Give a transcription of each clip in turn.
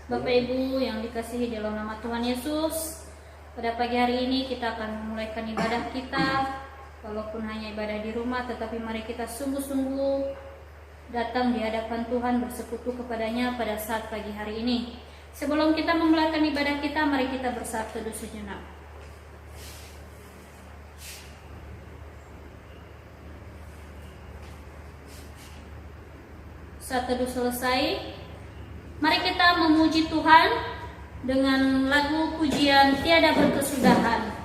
Bapak Ibu yang dikasihi dalam nama Tuhan Yesus, pada pagi hari ini kita akan memulaikan ibadah kita. Walaupun hanya ibadah di rumah, tetapi mari kita sungguh-sungguh datang di hadapan Tuhan, bersekutu kepadanya pada saat pagi hari ini. Sebelum kita memulaikan ibadah kita, mari kita bersaat teduh sejenak. Saat teduh selesai, mari kita memuji Tuhan dengan lagu pujian Tiada Berkesudahan.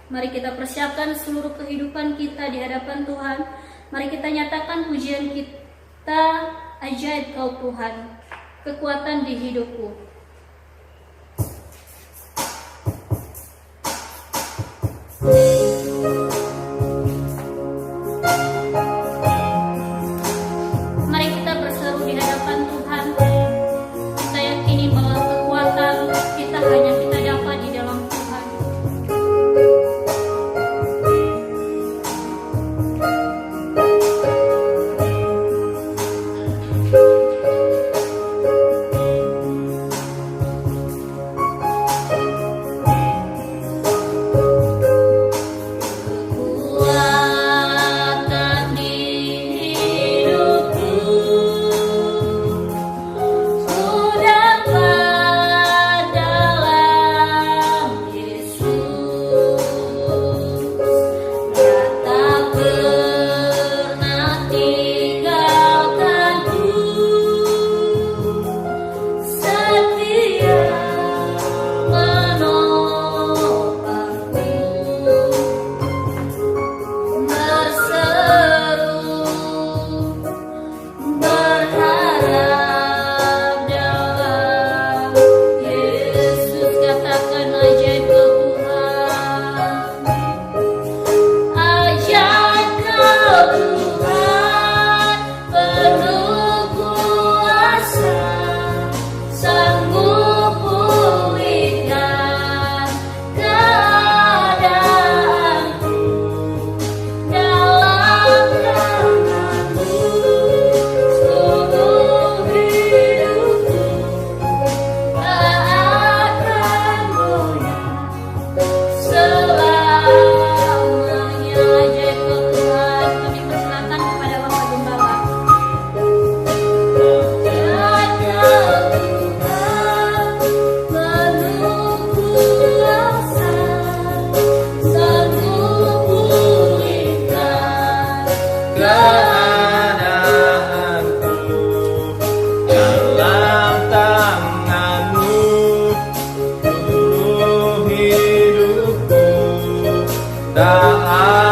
Mari kita persiapkan seluruh kehidupan kita di hadapan Tuhan. Mari kita nyatakan pujian kita, ajaib Kau Tuhan, kekuatan di hidupku. Mari kita berseru di hadapan Tuhan. Kita yakini bahwa kekuatan kita hanya kita dapat di dalam Tuhan.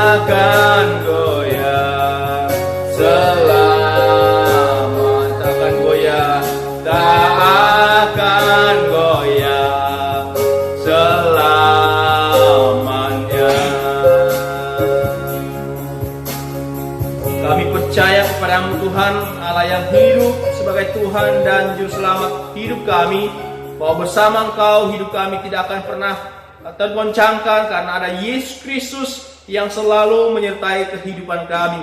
akan goyah. Selamat akan goyah, tak akan goyah selamanya. Kami percaya kepadamu Tuhan, Allah yang hidup sebagai Tuhan dan Juru Selamat hidup kami, bahwa bersama Engkau hidup kami tidak akan pernah tergoncangkan karena ada Yesus Kristus yang selalu menyertai kehidupan kami.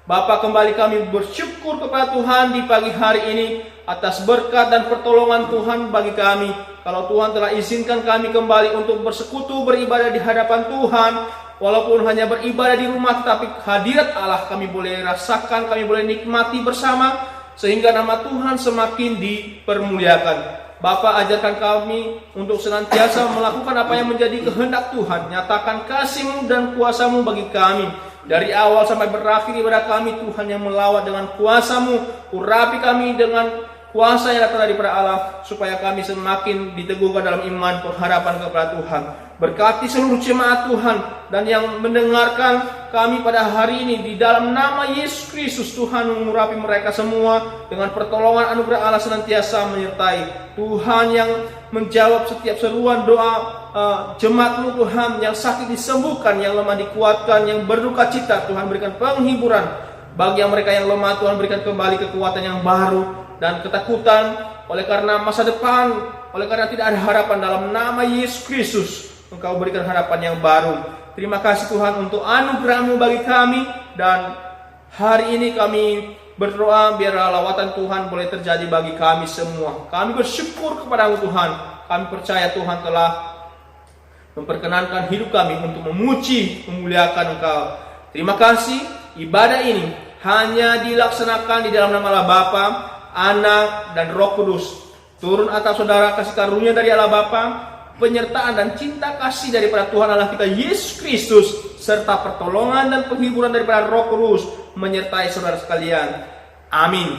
Bapa, kembali kami bersyukur kepada Tuhan di pagi hari ini atas berkat dan pertolongan Tuhan bagi kami. Kalau Tuhan telah izinkan kami kembali untuk bersekutu beribadah di hadapan Tuhan, walaupun hanya beribadah di rumah, tetapi hadirat Allah kami boleh rasakan, kami boleh nikmati bersama, sehingga nama Tuhan semakin dipermuliakan. Bapa, ajarkan kami untuk senantiasa melakukan apa yang menjadi kehendak Tuhan. Nyatakan kasih-Mu dan kuasa-Mu bagi kami. Dari awal sampai berakhir ibadah kami, Tuhan yang melawat dengan kuasa-Mu. Urapi kami dengan kuasa yang datang daripada Allah, supaya kami semakin diteguhkan dalam iman pengharapan kepada Tuhan. Berkati seluruh jemaat Tuhan dan yang mendengarkan kami pada hari ini, di dalam nama Yesus Kristus. Tuhan mengurapi mereka semua dengan pertolongan anugerah Allah senantiasa menyertai. Tuhan yang menjawab setiap seruan doa jemaat-Mu Tuhan, yang sakit disembuhkan, yang lemah dikuatkan, yang berduka cita Tuhan berikan penghiburan. Bagi yang mereka yang lemah Tuhan berikan kembali kekuatan yang baru dan ketakutan oleh karena masa depan, oleh karena tidak ada harapan. Dalam nama Yesus Kristus Engkau berikan harapan yang baru. Terima kasih Tuhan untuk anugerah-Mu bagi kami, dan hari ini kami berdoa biarlah lawatan Tuhan boleh terjadi bagi kami semua. Kami bersyukur kepada-Mu Tuhan. Kami percaya Tuhan telah memperkenankan hidup kami untuk memuji, memuliakan Engkau. Terima kasih. Ibadah ini hanya dilaksanakan di dalam nama Allah Bapa, Anak, dan Roh Kudus. Turun atas saudara kasih karunia dari Allah Bapa, penyertaan dan cinta kasih daripada Tuhan Allah kita Yesus Kristus, serta pertolongan dan penghiburan daripada Roh Kudus menyertai saudara sekalian. Amin.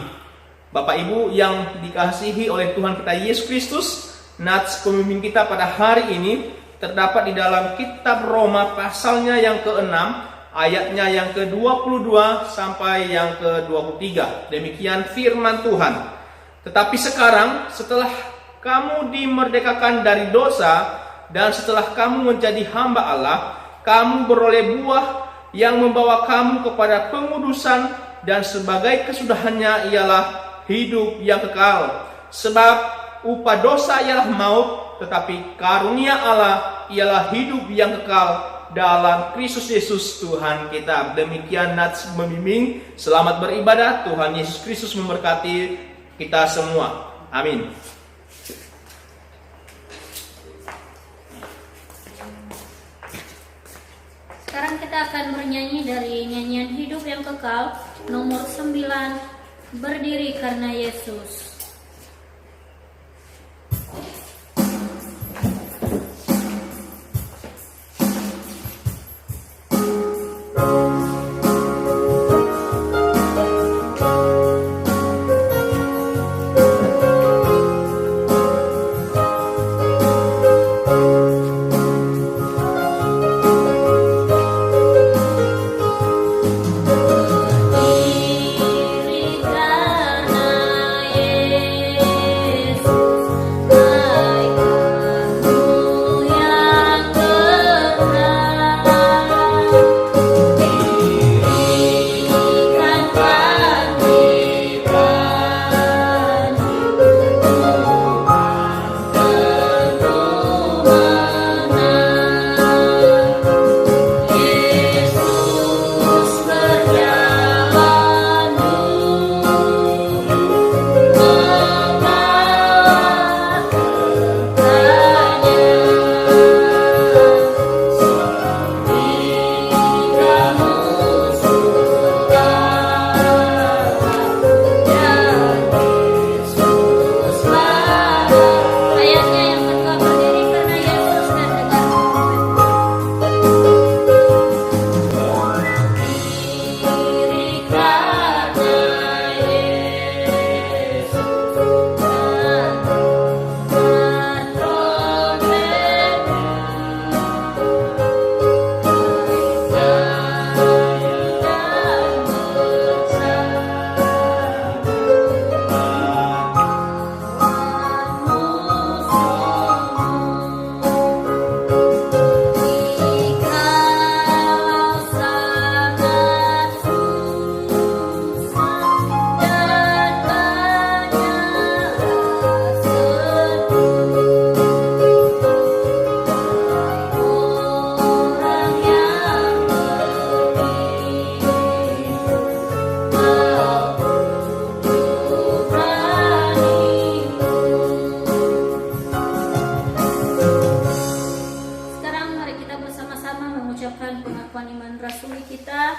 Bapak Ibu yang dikasihi oleh Tuhan kita Yesus Kristus, nats pemimpin kita pada hari ini terdapat di dalam kitab Roma pasalnya yang ke-6, ayatnya yang ke-22 sampai yang ke-23. Demikian firman Tuhan. Tetapi sekarang setelah kamu dimerdekakan dari dosa dan setelah kamu menjadi hamba Allah, kamu beroleh buah yang membawa kamu kepada pengudusan, dan sebagai kesudahannya ialah hidup yang kekal. Sebab upah dosa ialah maut, tetapi karunia Allah ialah hidup yang kekal dalam Kristus Yesus Tuhan kita. Demikian nats membimbing. Selamat beribadah. Tuhan Yesus Kristus memberkati kita semua. Amin. Sekarang kita akan bernyanyi dari nyanyian hidup yang kekal nomor 9, berdiri karena Yesus. Karena mengakui kita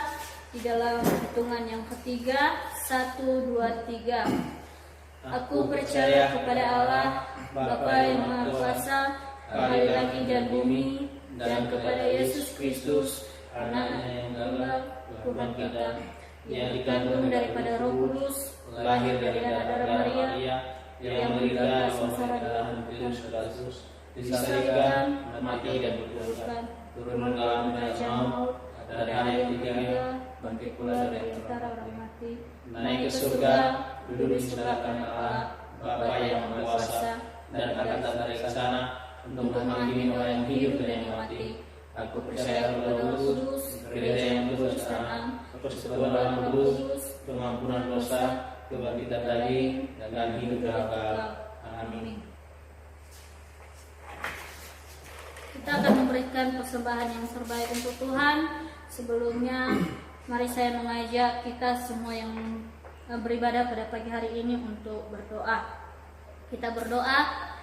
di dalam hitungan yang ketiga. 1, 2, 3. Aku percaya kepada Allah, Bapa yang Maha Kuasa, Ahli langit dan bumi, dan kepada Yesus Kristus, Anaknya yang tunggal, Tuhan kita, yang dikandung daripada Roh Kudus, lahir dari anak darah Maria, yang menderita sengsara di dalam Pilatus, disalibkan, mati dan dikuburkan, turun ke alam kerajaan maut, pada hari yang ketiga bangkit pula dari antara orang mati, naik ke surga, duduk di sebelah kanan Allah, Bapa yang Maha Kuasa, dan akan datang dari sana untuk menghakimi orang yang hidup dan yang mati. Aku percaya kepada Roh Kudus, gereja yang kudus dan am, persekutuan Roh Kudus, pengampunan dosa, kebangkitan daging, dan hidup kekal. Amin. Kita akan memberikan persembahan yang terbaik untuk Tuhan. Sebelumnya, mari saya mengajak kita semua yang beribadah pada pagi hari ini untuk berdoa. Kita berdoa.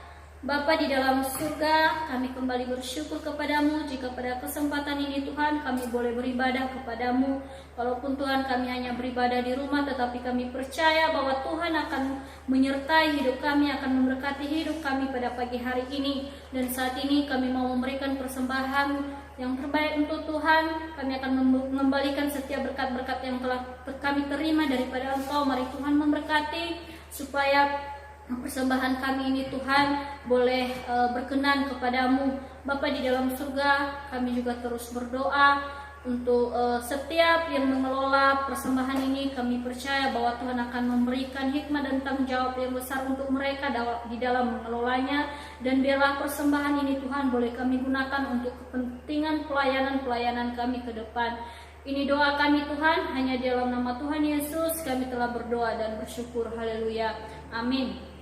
Bapa di dalam surga, kami kembali bersyukur kepadamu jika pada kesempatan ini Tuhan kami boleh beribadah kepadamu. Walaupun Tuhan kami hanya beribadah di rumah, tetapi kami percaya bahwa Tuhan akan menyertai hidup kami, akan memberkati hidup kami pada pagi hari ini. Dan saat ini kami mau memberikan persembahan yang terbaik untuk Tuhan. Kami akan mengembalikan setiap berkat-berkat yang telah kami terima daripada Engkau. Mari Tuhan memberkati supaya persembahan kami ini Tuhan boleh berkenan kepadamu. Bapa di dalam surga, kami juga terus berdoa untuk setiap yang mengelola persembahan ini. Kami percaya bahwa Tuhan akan memberikan hikmat dan tanggung jawab yang besar untuk mereka di dalam mengelolanya. Dan biarlah persembahan ini Tuhan boleh kami gunakan untuk kepentingan pelayanan kami ke depan. Ini doa kami Tuhan, hanya di dalam nama Tuhan Yesus kami telah berdoa dan bersyukur. Haleluya. Amin.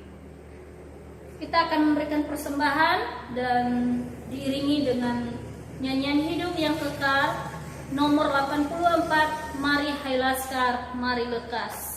Kita akan memberikan persembahan dan diiringi dengan nyanyian hidup yang kekal nomor 84, Mari Hai Laskar, Mari Lekas.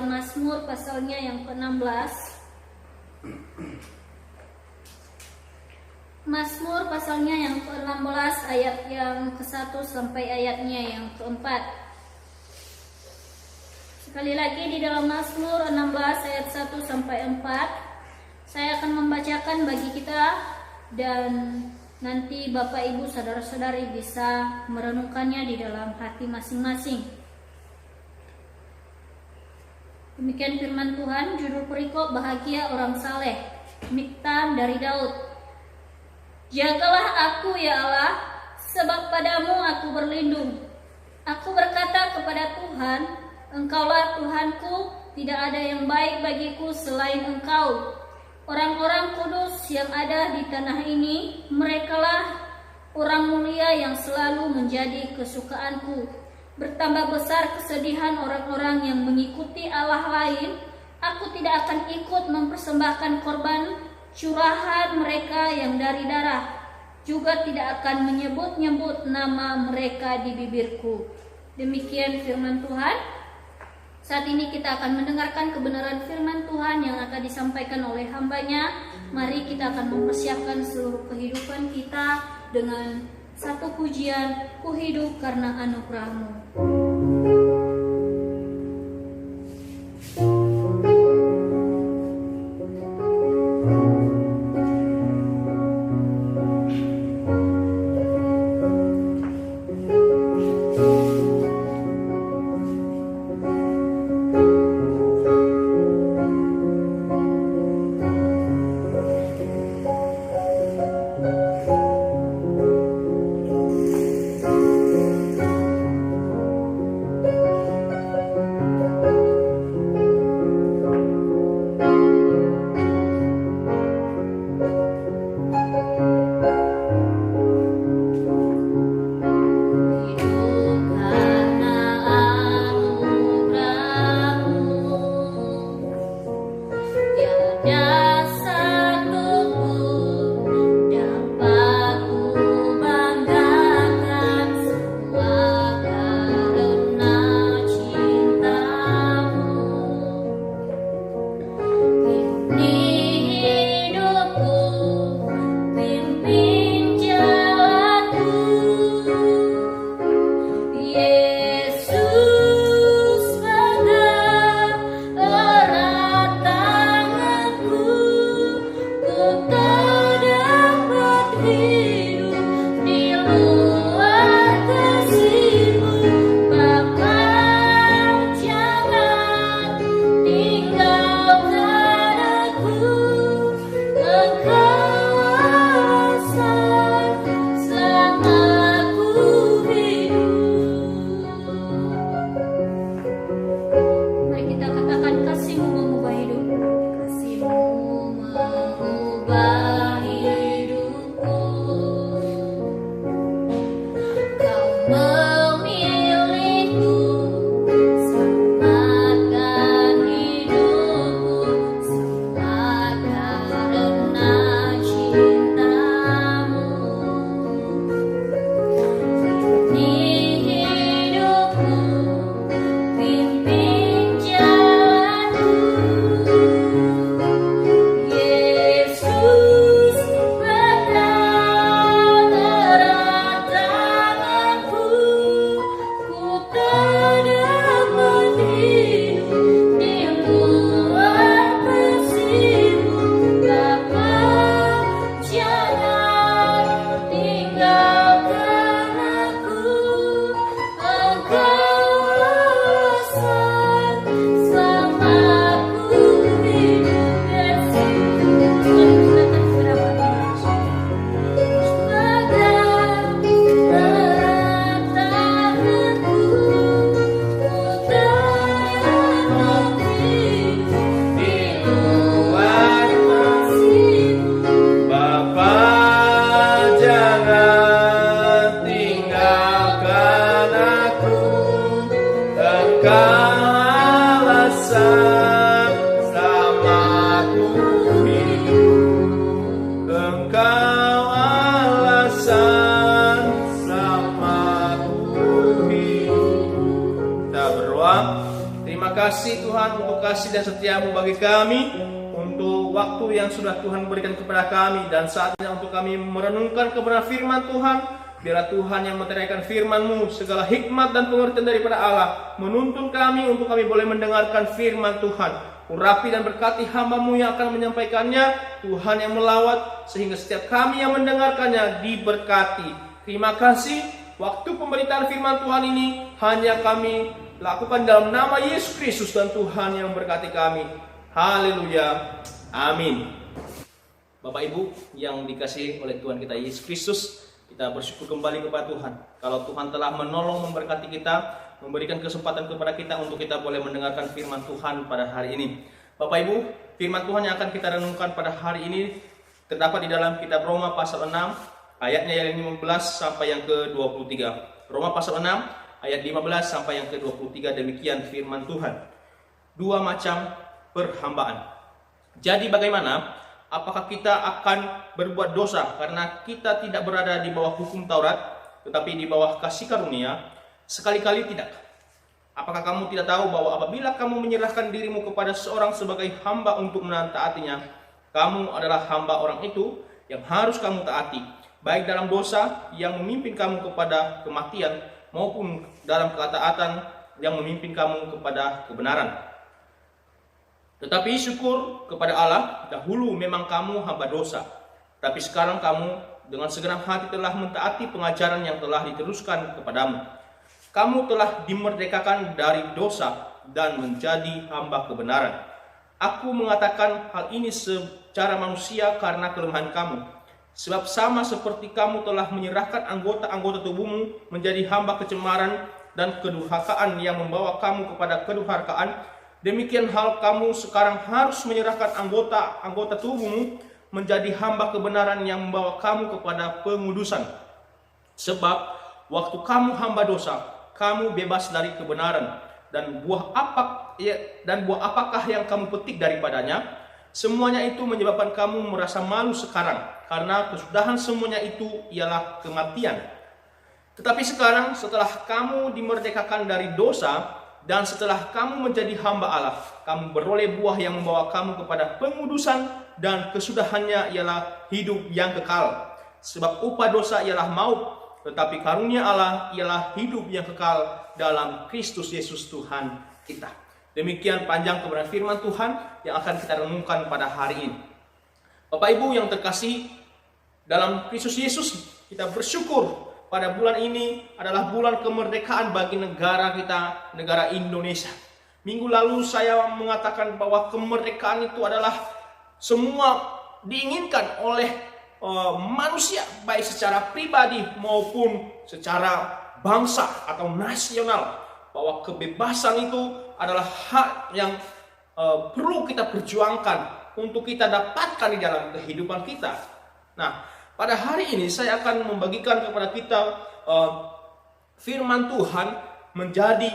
Mazmur pasalnya yang ke-16. Mazmur pasalnya yang ke-16 ayat yang ke-1 sampai ayatnya yang ke-4. Sekali lagi di dalam Mazmur 16 ayat 1 sampai 4. Saya akan membacakan bagi kita dan nanti Bapak Ibu saudara-saudari bisa merenungkannya di dalam hati masing-masing. Demikian firman Tuhan, judul perikop bahagia orang saleh, Miktam dari Daud. Jagalah aku ya Allah, sebab padamu aku berlindung. Aku berkata kepada Tuhan, Engkaulah Tuhanku, tidak ada yang baik bagiku selain Engkau. Orang-orang kudus yang ada di tanah ini, merekalah orang mulia yang selalu menjadi kesukaanku. Bertambah besar kesedihan orang-orang yang mengikuti Allah lain. Aku tidak akan ikut mempersembahkan korban curahan mereka yang dari darah, juga tidak akan menyebut-nyebut nama mereka di bibirku. Demikian firman Tuhan. Saat ini kita akan mendengarkan kebenaran firman Tuhan yang akan disampaikan oleh hambanya. Mari kita akan mempersiapkan seluruh kehidupan kita dengan satu pujian, ku hidup karena anugerah-Mu. kasih Tuhan untuk kasih dan setiamu bagi kami, untuk waktu yang sudah Tuhan berikan kepada kami, dan saatnya untuk kami merenungkan kebenaran firman Tuhan. Biarlah Tuhan yang meteraikan firman-Mu, segala hikmat dan pengertian daripada Allah, menuntun kami untuk kami boleh mendengarkan firman Tuhan. Urapi dan berkati hamba-Mu yang akan menyampaikannya, Tuhan yang melawat, sehingga setiap kami yang mendengarkannya diberkati. Terima kasih, waktu pemberitaan firman Tuhan ini hanya kami lakukan dalam nama Yesus Kristus dan Tuhan yang berkati kami. Haleluya, amin. Bapak Ibu yang dikasihi oleh Tuhan kita Yesus Kristus, kita bersyukur kembali kepada Tuhan. Kalau Tuhan telah menolong, memberkati kita, memberikan kesempatan kepada kita untuk kita boleh mendengarkan firman Tuhan pada hari ini. Bapak Ibu, firman Tuhan yang akan kita renungkan pada hari ini terdapat di dalam kitab Roma pasal 6, ayatnya yang 15 sampai yang ke-23. Roma pasal 6, ayat 15 sampai yang ke-23, demikian firman Tuhan. Dua macam perhambaan. Jadi bagaimana? Apakah kita akan berbuat dosa karena kita tidak berada di bawah hukum Taurat, tetapi di bawah kasih karunia? Sekali-kali tidak. Apakah kamu tidak tahu bahwa apabila kamu menyerahkan dirimu kepada seorang sebagai hamba untuk menaatinya, kamu adalah hamba orang itu yang harus kamu taati, baik dalam dosa yang memimpin kamu kepada kematian maupun dalam ketaatan yang memimpin kamu kepada kebenaran. Tetapi syukur kepada Allah, dahulu memang kamu hamba dosa, tapi sekarang kamu dengan segenap hati telah mentaati pengajaran yang telah diteruskan kepadamu. Kamu telah dimerdekakan dari dosa dan menjadi hamba kebenaran. Aku mengatakan hal ini secara manusia karena kelemahan kamu. Sebab sama seperti kamu telah menyerahkan anggota-anggota tubuhmu menjadi hamba kecemaran dan kedurhakaan yang membawa kamu kepada kedurhakaan, demikian hal kamu sekarang harus menyerahkan anggota-anggota tubuhmu menjadi hamba kebenaran yang membawa kamu kepada pengudusan. Sebab waktu kamu hamba dosa, kamu bebas dari kebenaran, dan buah apakah yang kamu petik daripadanya? Semuanya itu menyebabkan kamu merasa malu sekarang, karena kesudahan semuanya itu ialah kematian. Tetapi sekarang setelah kamu dimerdekakan dari dosa dan setelah kamu menjadi hamba Allah, kamu beroleh buah yang membawa kamu kepada pengudusan, dan kesudahannya ialah hidup yang kekal. Sebab upah dosa ialah maut, tetapi karunia Allah ialah hidup yang kekal dalam Kristus Yesus Tuhan kita. Demikian panjang kebenaran firman Tuhan yang akan kita renungkan pada hari ini. Bapak Ibu yang terkasih dalam Kristus Yesus, kita bersyukur pada bulan ini adalah bulan kemerdekaan bagi negara kita, negara Indonesia. Minggu lalu saya mengatakan bahwa kemerdekaan itu adalah semua diinginkan oleh manusia, baik secara pribadi maupun secara bangsa atau nasional, bahwa kebebasan itu adalah hak yang perlu kita perjuangkan untuk kita dapatkan di dalam kehidupan kita. Nah, pada hari ini saya akan membagikan kepada kita firman Tuhan menjadi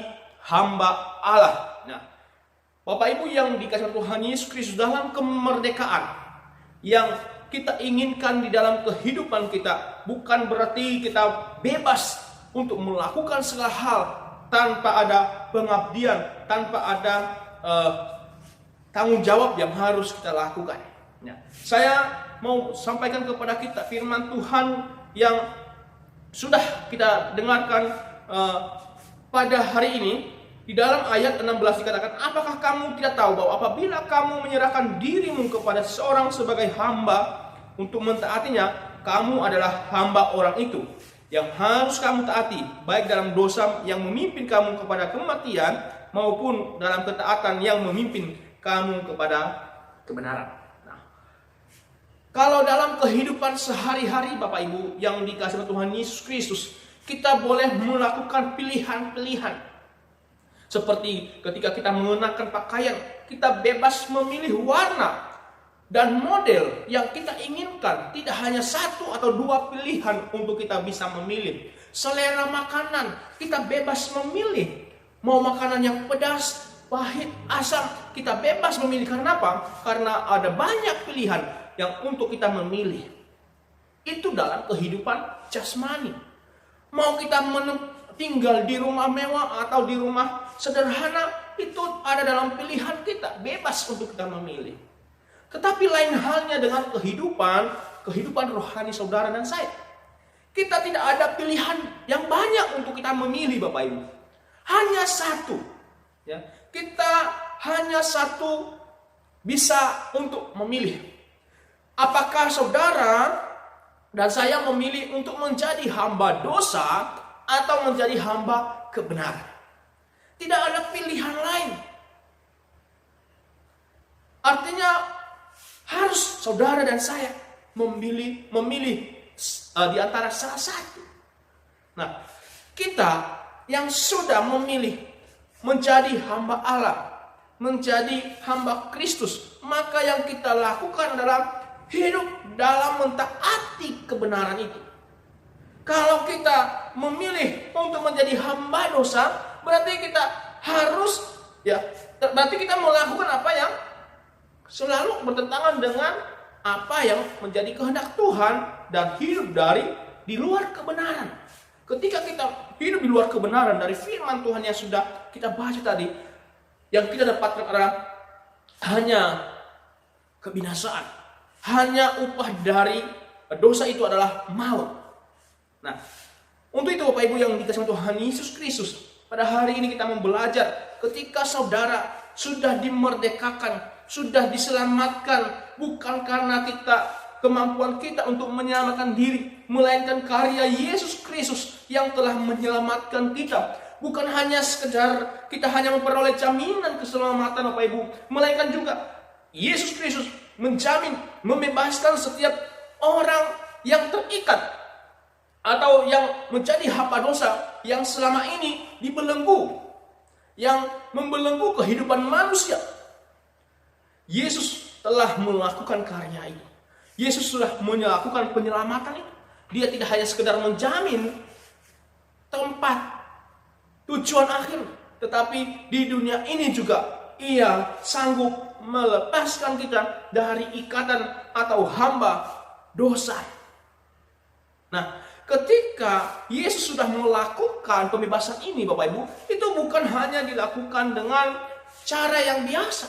hamba Allah. Nah, Bapak Ibu yang dikasihi Tuhan Yesus Kristus, dalam kemerdekaan yang kita inginkan di dalam kehidupan kita, bukan berarti kita bebas untuk melakukan segala hal tanpa ada pengabdian, tanpa ada tanggung jawab yang harus kita lakukan. Ya. Saya mau sampaikan kepada kita firman Tuhan yang sudah kita dengarkan pada hari ini. Di dalam ayat 16 dikatakan, apakah kamu tidak tahu bahwa apabila kamu menyerahkan dirimu kepada seorang sebagai hamba untuk mentaatinya, kamu adalah hamba orang itu yang harus kamu taati, baik dalam dosa yang memimpin kamu kepada kematian maupun dalam ketaatan yang memimpin kamu kepada kebenaran. Nah, kalau dalam kehidupan sehari-hari Bapak Ibu yang dikasihi Tuhan Yesus Kristus, kita boleh melakukan pilihan-pilihan. Seperti ketika kita mengenakan pakaian, kita bebas memilih warna dan model yang kita inginkan. Tidak hanya satu atau dua pilihan untuk kita bisa memilih. Selera makanan, kita bebas memilih. Mau makanan yang pedas, pahit, asam, kita bebas memilih. Karena apa? Karena ada banyak pilihan yang untuk kita memilih. Itu dalam kehidupan jasmani. Mau kita tinggal di rumah mewah atau di rumah sederhana, itu ada dalam pilihan kita, bebas untuk kita memilih. Tetapi lain halnya dengan kehidupan rohani saudara dan saya. Kita tidak ada pilihan yang banyak untuk kita memilih Bapak Ibu. Hanya satu. Ya. Kita hanya satu bisa untuk memilih. Apakah saudara dan saya memilih untuk menjadi hamba dosa atau menjadi hamba kebenaran? Tidak ada pilihan lain. Artinya harus saudara dan saya memilih di antara salah satu. Nah, kita yang sudah memilih menjadi hamba Allah, menjadi hamba Kristus, maka yang kita lakukan adalah hidup dalam mentaati kebenaran itu. Kalau kita memilih untuk menjadi hamba dosa, berarti kita melakukan apa yang selalu bertentangan dengan apa yang menjadi kehendak Tuhan dan hidup di luar kebenaran. ketika kita hidup di luar kebenaran dari firman Tuhan yang sudah kita baca tadi, yang kita dapatkan adalah hanya kebinasaan. Hanya upah dari dosa itu adalah maut. Nah, untuk itu Bapak Ibu yang dikasihi Tuhan Yesus Kristus, pada hari ini kita mau belajar ketika saudara sudah dimerdekakan, sudah diselamatkan, bukan karena kemampuan kita untuk menyelamatkan diri, melainkan karya Yesus Kristus yang telah menyelamatkan kita. Bukan hanya sekedar kita hanya memperoleh jaminan keselamatan Bapak Ibu, melainkan juga Yesus Kristus menjamin, membebaskan setiap orang yang terikat atau yang menjadi hamba dosa yang selama ini dibelenggu, yang membelenggu kehidupan manusia. Yesus telah melakukan karya itu. Yesus sudah melakukan penyelamatan itu. Dia tidak hanya sekedar menjamin tempat tujuan akhir, tetapi di dunia ini juga Ia sanggup melepaskan kita dari ikatan atau hamba dosa. Nah, ketika Yesus sudah melakukan pembebasan ini Bapak Ibu, itu bukan hanya dilakukan dengan cara yang biasa,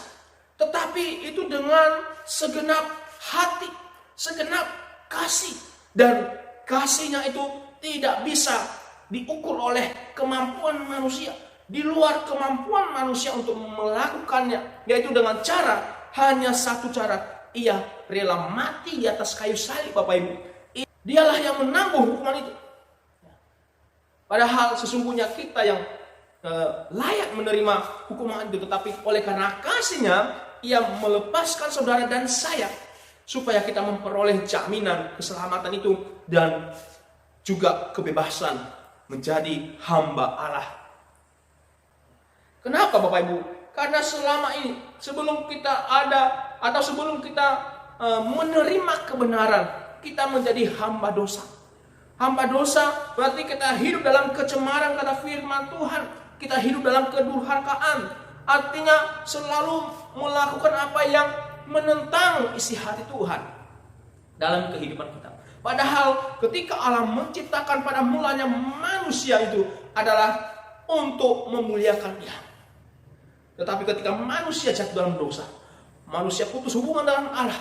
tetapi itu dengan segenap hati, segenap kasih. Dan kasihnya itu tidak bisa diukur oleh kemampuan manusia, di luar kemampuan manusia untuk melakukannya, yaitu dengan cara, hanya satu cara, Ia rela mati di atas kayu salib Bapak Ibu. Dialah yang menanggung hukuman itu. Padahal sesungguhnya kita yang layak menerima hukuman itu, tetapi oleh karena kasih-Nya Ia melepaskan saudara dan saya supaya kita memperoleh jaminan keselamatan itu dan juga kebebasan menjadi hamba Allah. Kenapa Bapak Ibu? Karena selama ini sebelum kita ada atau sebelum kita menerima kebenaran, kita menjadi hamba dosa. Hamba dosa berarti kita hidup dalam kecemaran kata firman Tuhan. Kita hidup dalam kedurhakaan. Artinya selalu melakukan apa yang menentang isi hati Tuhan dalam kehidupan kita. Padahal ketika Allah menciptakan pada mulanya manusia itu adalah untuk memuliakan Dia. Tetapi ketika manusia jatuh dalam dosa, manusia putus hubungan dengan Allah,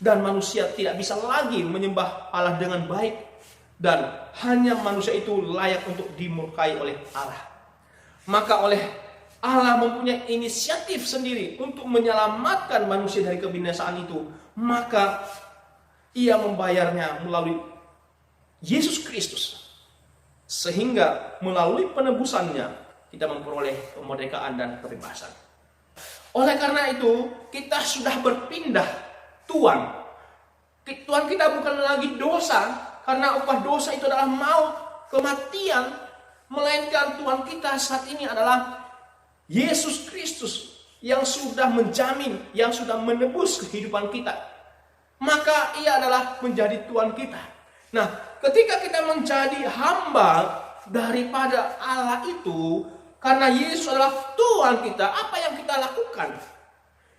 dan manusia tidak bisa lagi menyembah Allah dengan baik, dan hanya manusia itu layak untuk dimurkai oleh Allah. Maka oleh Allah mempunyai inisiatif sendiri untuk menyelamatkan manusia dari kebinasaan itu, maka Ia membayarnya melalui Yesus Kristus, sehingga melalui penebusannya kita memperoleh kemerdekaan dan kebebasan. Oleh karena itu, kita sudah berpindah tuan. Tuan kita bukan lagi dosa, karena upah dosa itu adalah maut, kematian, melainkan Tuhan kita saat ini adalah Yesus Kristus yang sudah menjamin, yang sudah menebus kehidupan kita. Maka Ia adalah menjadi Tuhan kita. Nah, ketika kita menjadi hamba daripada Allah itu, karena Yesus adalah Tuhan kita, apa yang kita lakukan?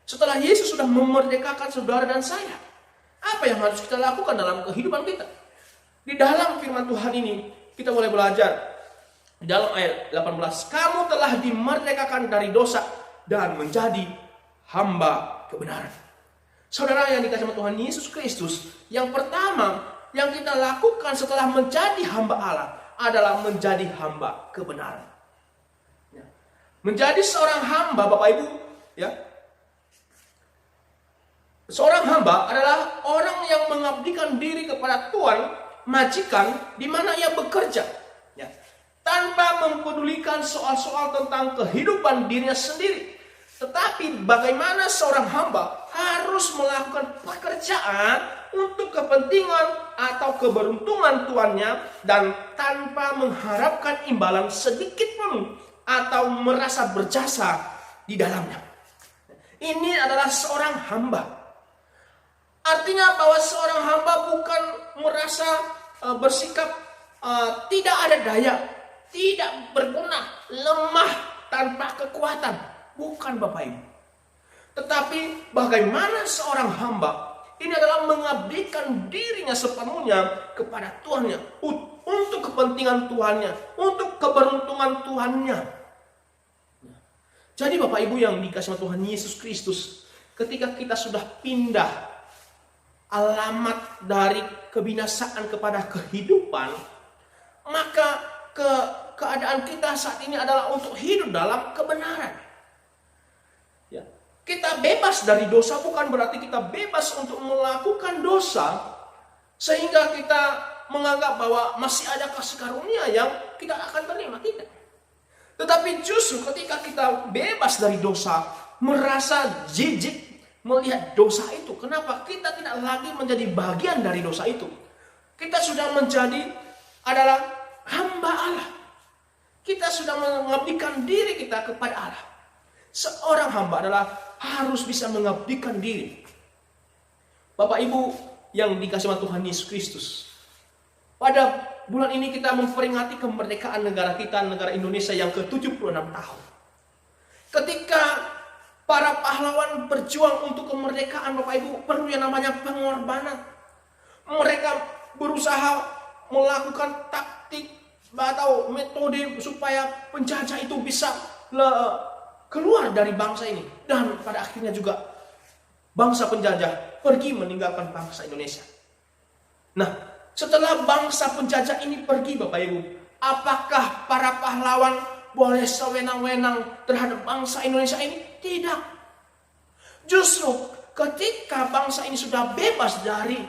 Setelah Yesus sudah memerdekakan saudara dan saya, apa yang harus kita lakukan dalam kehidupan kita? Di dalam firman Tuhan ini, kita boleh belajar. Di dalam ayat 18, kamu telah dimerdekakan dari dosa dan menjadi hamba kebenaran. Saudara yang dikasihi Tuhan Yesus Kristus, yang pertama yang kita lakukan setelah menjadi hamba Allah adalah menjadi hamba kebenaran. Menjadi seorang hamba, Bapak Ibu, ya. Seorang hamba adalah orang yang mengabdikan diri kepada Tuhan, majikan di mana ia bekerja, ya, tanpa mempedulikan soal-soal tentang kehidupan dirinya sendiri. Tetapi bagaimana seorang hamba harus melakukan pekerjaan untuk kepentingan atau keberuntungan tuannya dan tanpa mengharapkan imbalan sedikit pun atau merasa berjasa di dalamnya. Ini adalah seorang hamba. Artinya bahwa seorang hamba bukan merasa bersikap tidak ada daya, tidak berguna, lemah, tanpa kekuatan. Bukan Bapak Ibu. Tetapi bagaimana seorang hamba ini adalah mengabdikan dirinya sepenuhnya kepada Tuhannya untuk kepentingan Tuhannya, untuk keberuntungan Tuhannya. Jadi Bapak Ibu yang dikasihi Tuhan Yesus Kristus, ketika kita sudah pindah alamat dari kebinasaan kepada kehidupan, maka keadaan kita saat ini adalah untuk hidup dalam kebenaran. Ya. Kita bebas dari dosa bukan berarti kita bebas untuk melakukan dosa, sehingga kita menganggap bahwa masih ada kasih karunia yang kita akan terima. Tidak. Tetapi justru ketika kita bebas dari dosa, merasa jijik melihat dosa itu. Kenapa? Kita tidak lagi menjadi bagian dari dosa itu. Kita sudah menjadi adalah hamba Allah. Kita sudah mengabdikan diri kita kepada Allah. Seorang hamba adalah harus bisa mengabdikan diri. Bapak Ibu yang dikasihi Tuhan Yesus Kristus, pada bulan ini kita memperingati kemerdekaan negara kita, negara Indonesia yang ke-76 tahun. Ketika para pahlawan berjuang untuk kemerdekaan, Bapak Ibu, perlu yang namanya pengorbanan. Mereka berusaha melakukan taktik atau metode supaya penjajah itu bisa keluar dari bangsa ini. Dan pada akhirnya juga bangsa penjajah pergi meninggalkan bangsa Indonesia. Nah, setelah bangsa penjajah ini pergi, Bapak Ibu, apakah para pahlawan boleh sewenang-wenang terhadap bangsa Indonesia ini? Tidak. Justru ketika bangsa ini sudah bebas dari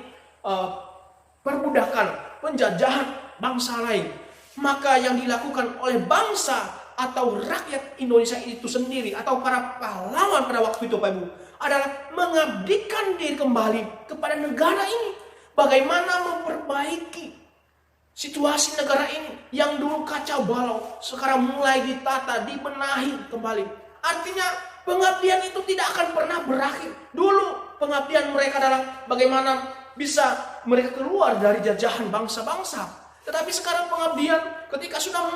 perbudakan, penjajahan bangsa lain, maka yang dilakukan oleh bangsa atau rakyat Indonesia itu sendiri atau para pahlawan pada waktu itu, Bapak Ibu, adalah mengabdikan diri kembali kepada negara ini. Bagaimana memperbaiki situasi negara ini yang dulu kacau balau, sekarang mulai ditata, dibenahi kembali. Artinya pengabdian itu tidak akan pernah berakhir. Dulu pengabdian mereka adalah bagaimana bisa mereka keluar dari jajahan bangsa-bangsa. Tetapi sekarang pengabdian ketika sudah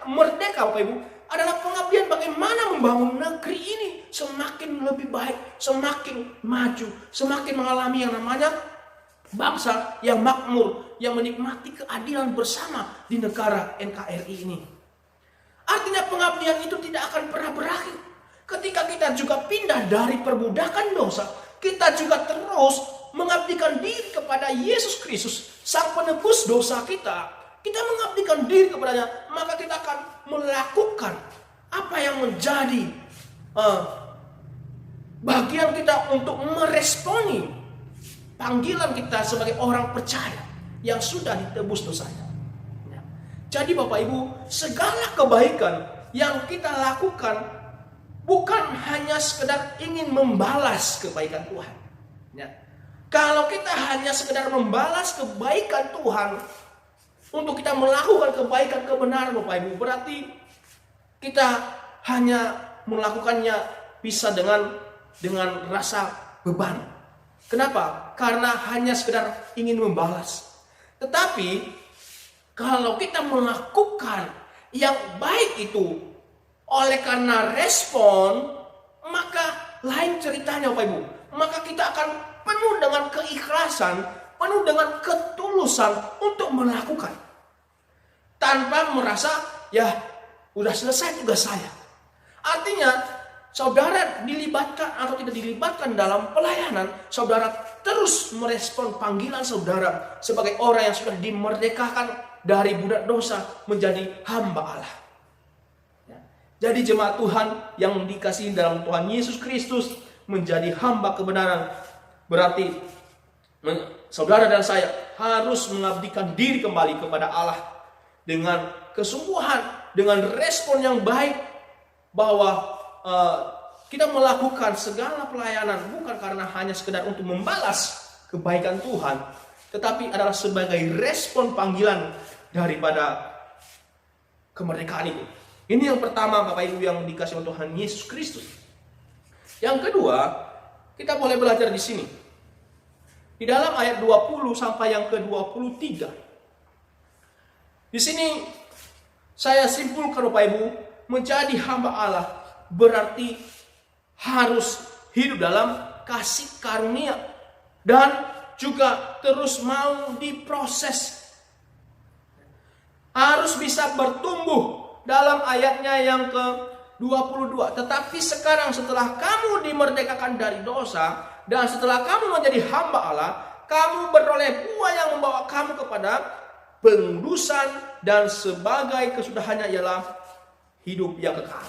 merdeka Bapak Ibu, adalah pengabdian bagaimana membangun negeri ini semakin lebih baik, semakin maju, semakin mengalami yang namanya bangsa yang makmur, yang menikmati keadilan bersama di negara NKRI ini. Artinya pengabdian itu tidak akan pernah berakhir. Ketika kita juga pindah dari perbudakan dosa, kita juga terus mengabdikan diri kepada Yesus Kristus, Sang Penebus dosa kita. Kita mengabdikan diri kepadanya, maka kita akan melakukan apa yang menjadi bagian kita untuk meresponi panggilan kita sebagai orang percaya yang sudah ditebus dosanya. Jadi Bapak Ibu, segala kebaikan yang kita lakukan bukan hanya sekedar ingin membalas kebaikan Tuhan. Kalau kita hanya sekedar membalas kebaikan Tuhan untuk kita melakukan kebaikan kebenaran, Bapak Ibu, berarti kita hanya melakukannya bisa dengan rasa beban. Kenapa? Karena hanya sekedar ingin membalas. Tetapi kalau kita melakukan yang baik itu oleh karena respon, maka lain ceritanya Bapak Ibu. Maka kita akan penuh dengan keikhlasan, penuh dengan ketulusan untuk melakukan. Tanpa merasa, ya udah selesai tugas saya. Artinya saudara dilibatkan atau tidak dilibatkan dalam pelayanan, saudara terus merespon panggilan saudara sebagai orang yang sudah dimerdekakan dari budak dosa menjadi hamba Allah. Jadi jemaat Tuhan yang dikasihi dalam Tuhan Yesus Kristus, menjadi hamba kebenaran berarti saudara dan saya harus mengabdikan diri kembali kepada Allah dengan kesungguhan, dengan respon yang baik, bahwa kita melakukan segala pelayanan bukan karena hanya sekedar untuk membalas kebaikan Tuhan, tetapi adalah sebagai respon panggilan daripada kemerdekaan itu. Ini yang pertama Bapak Ibu yang dikasihi Tuhan Yesus Kristus. Yang kedua, kita boleh belajar di sini. Di dalam ayat 20 sampai yang ke-23. Di sini saya simpulkan Bapak Ibu, menjadi hamba Allah berarti harus hidup dalam kasih karunia dan juga terus mau diproses. harus bisa bertumbuh dalam ayatnya yang ke-22. Tetapi sekarang setelah kamu dimerdekakan dari dosa dan setelah kamu menjadi hamba Allah, kamu beroleh buah yang membawa kamu kepada pengudusan dan sebagai kesudahannya ialah hidup yang kekal.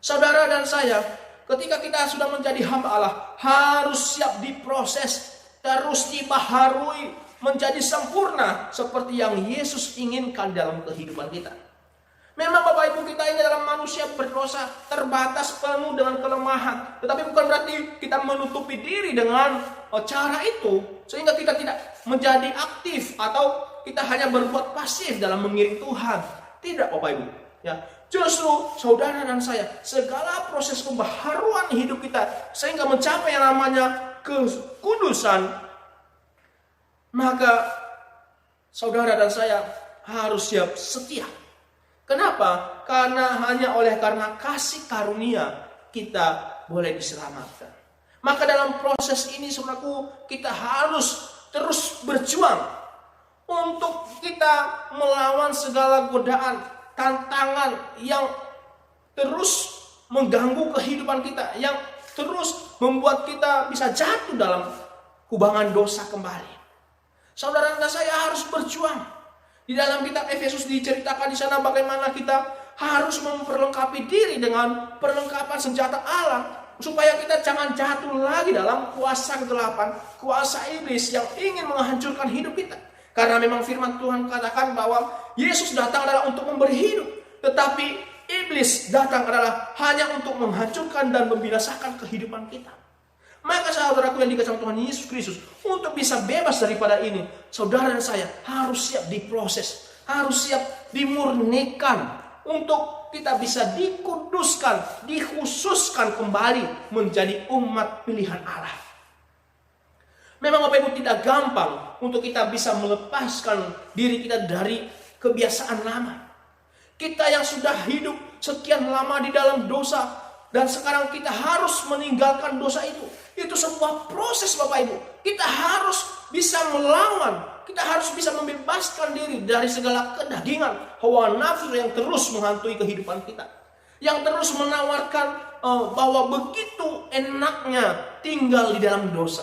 Saudara dan saya, ketika kita sudah menjadi hamba Allah, harus siap diproses, terus dibaharui, menjadi sempurna seperti yang Yesus inginkan dalam kehidupan kita. Memang Bapak Ibu, kita ini adalah manusia berdosa, terbatas, penuh dengan kelemahan. Tetapi bukan berarti kita menutupi diri dengan cara itu, sehingga kita tidak menjadi aktif atau kita hanya berbuat pasif dalam mengiring Tuhan. Tidak Bapak Ibu. Ya, justru saudara dan saya, segala proses pembaharuan hidup kita sehingga mencapai yang namanya kekudusan, maka saudara dan saya harus siap setia. Kenapa? Karena kasih karunia kita boleh diselamatkan. Maka dalam proses ini saudaraku, kita harus terus berjuang untuk kita melawan segala godaan, tantangan yang terus mengganggu kehidupan kita, yang terus membuat kita bisa jatuh dalam kubangan dosa kembali. Saudara dan saya harus berjuang. Di dalam kitab Efesus diceritakan di sana bagaimana kita harus memperlengkapi diri dengan perlengkapan senjata Allah, supaya kita jangan jatuh lagi dalam kuasa kegelapan, kuasa iblis yang ingin menghancurkan hidup kita. Karena memang firman Tuhan katakan bahwa Yesus datang adalah untuk memberi hidup, tetapi iblis datang adalah hanya untuk menghancurkan dan membinasakan kehidupan kita. Maka saudaraku yang dikasihi Tuhan Yesus Kristus, untuk bisa bebas daripada ini, saudara dan saya harus siap diproses, harus siap dimurnikan untuk kita bisa dikuduskan, dikhususkan kembali menjadi umat pilihan Allah. Memang Bapak Ibu, tidak gampang untuk kita bisa melepaskan diri kita dari kebiasaan lama. Kita yang sudah hidup sekian lama di dalam dosa, dan sekarang kita harus meninggalkan dosa itu. Itu sebuah proses Bapak Ibu. Kita harus bisa melawan. Kita harus bisa membebaskan diri dari segala kedagingan, hawa nafsu yang terus menghantui kehidupan kita. Yang terus menawarkan bahwa begitu enaknya tinggal di dalam dosa.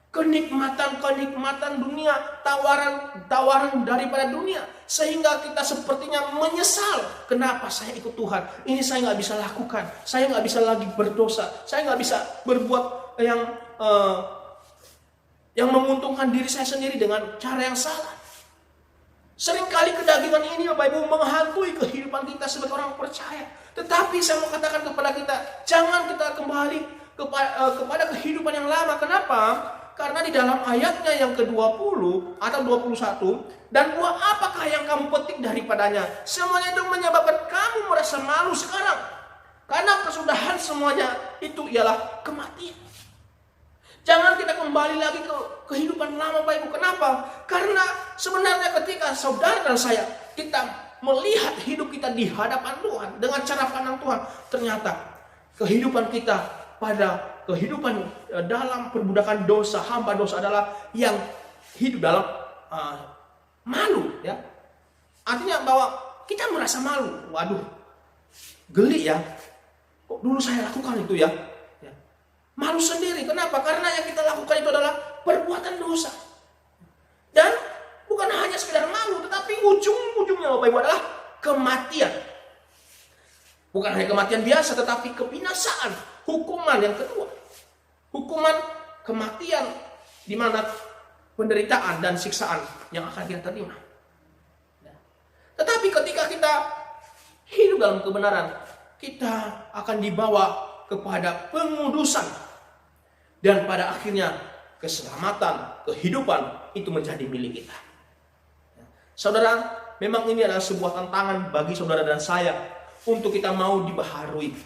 Kenikmatan dunia, tawaran daripada dunia, sehingga kita sepertinya menyesal. Kenapa saya ikut Tuhan? Ini saya nggak bisa lakukan. Saya nggak bisa lagi berdosa. Saya nggak bisa berbuat yang menguntungkan diri saya sendiri dengan cara yang salah. Seringkali kedagingan ini Bapak Ibu menghantui kehidupan kita sebagai orang percaya. Tetapi saya mau katakan kepada kita, jangan kita kembali kepada kehidupan yang lama. Kenapa? Karena di dalam ayatnya yang ke-20 atau 21, dan buah apakah yang kamu petik daripadanya? Semuanya itu menyebabkan kamu merasa malu sekarang. Karena kesudahan semuanya itu ialah kematian. Jangan kita kembali lagi ke kehidupan lama Bapak Ibu. Kenapa? Karena sebenarnya ketika saudara dan saya, kita melihat hidup kita di hadapan Tuhan dengan cara pandang Tuhan, ternyata kehidupan kita pada kehidupan dalam perbudakan dosa, hamba dosa adalah yang hidup dalam malu, ya. Artinya bahwa kita merasa malu. Waduh, geli ya. Kok dulu saya lakukan itu ya? Malu sendiri. Kenapa? Karena yang kita lakukan itu adalah perbuatan dosa. Dan bukan hanya sekedar malu, tetapi ujung-ujungnya Bapak Ibu adalah kematian. Bukan hanya kematian biasa, tetapi kebinasaan, hukuman yang kedua. Hukuman kematian, di mana penderitaan dan siksaan yang akan kita terima. Tetapi ketika kita hidup dalam kebenaran, kita akan dibawa kepada pengudusan. Dan pada akhirnya keselamatan, kehidupan itu menjadi milik kita. Saudara, memang ini adalah sebuah tantangan bagi saudara dan saya untuk kita mau dibaharui.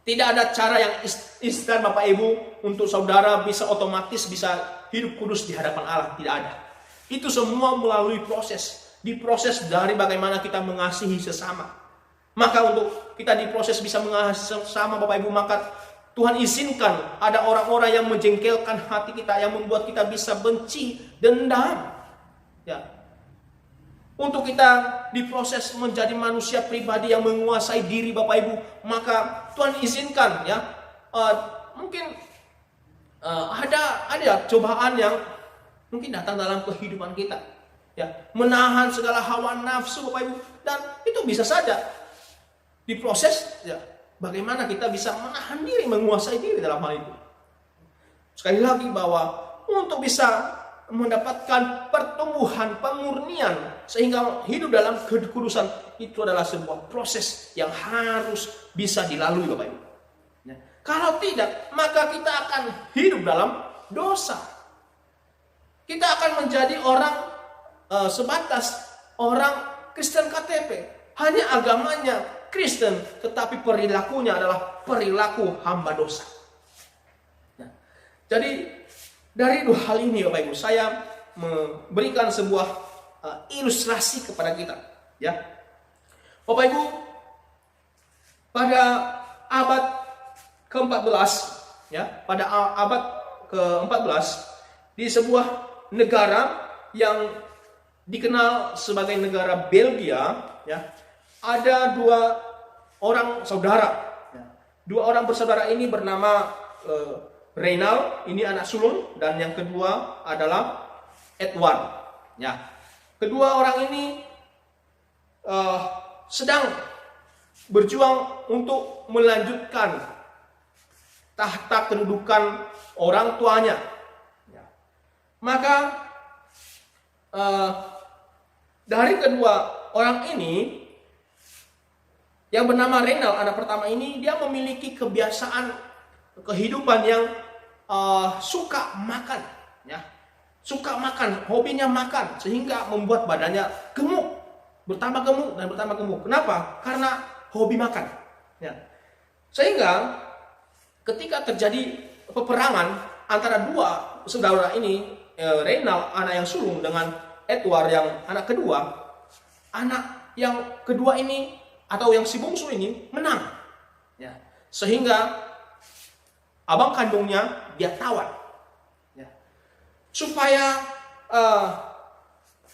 Tidak ada cara yang instan Bapak Ibu untuk saudara bisa otomatis bisa hidup kudus di hadapan Allah. Tidak ada. Itu semua melalui proses. Diproses dari bagaimana kita mengasihi sesama. Maka untuk kita diproses bisa mengasihi sesama Bapak Ibu, maka Tuhan izinkan ada orang-orang yang menjengkelkan hati kita, yang membuat kita bisa benci, dendam. Ya. untuk kita diproses menjadi manusia pribadi yang menguasai diri Bapak Ibu, maka Tuhan izinkan ya, mungkin ada cobaan yang mungkin datang dalam kehidupan kita, ya, menahan segala hawa nafsu Bapak Ibu, dan itu bisa saja diproses ya, bagaimana kita bisa menahan diri, menguasai diri dalam hal itu. Sekali lagi bahwa untuk bisa mendapatkan pertumbuhan, pemurnian, sehingga hidup dalam kekudusan, itu adalah sebuah proses yang harus bisa dilalui Bapak Ibu. Ya. Kalau tidak, maka kita akan hidup dalam dosa. Kita akan menjadi orang sebatas orang Kristen KTP. Hanya agamanya Kristen, tetapi perilakunya adalah perilaku hamba dosa. Ya. Jadi dari dua hal ini Bapak Ibu, saya memberikan sebuah ilustrasi kepada kita. Ya, Bapak Ibu, pada abad ke-14, ya, pada abad ke-14 di sebuah negara yang dikenal sebagai negara Belgia, ya, ada dua orang saudara. Ya. Dua orang bersaudara ini bernama Reynald, ini anak sulung, dan yang kedua adalah Edward. Ya, kedua orang ini sedang berjuang untuk melanjutkan tahta kedudukan orang tuanya. Ya. Maka dari kedua orang ini, yang bernama Reynald, anak pertama ini, dia memiliki kebiasaan kehidupan yang suka makan, ya, suka makan, hobinya makan, sehingga membuat badannya gemuk, bertambah gemuk dan bertambah gemuk. Kenapa? Karena hobi makan. Ya. Sehingga ketika terjadi peperangan antara dua saudara ini, Reynald anak yang sulung dengan Edward yang anak kedua, anak yang kedua ini atau yang si bungsu ini menang. Ya. Sehingga abang kandungnya dia tawan, ya, supaya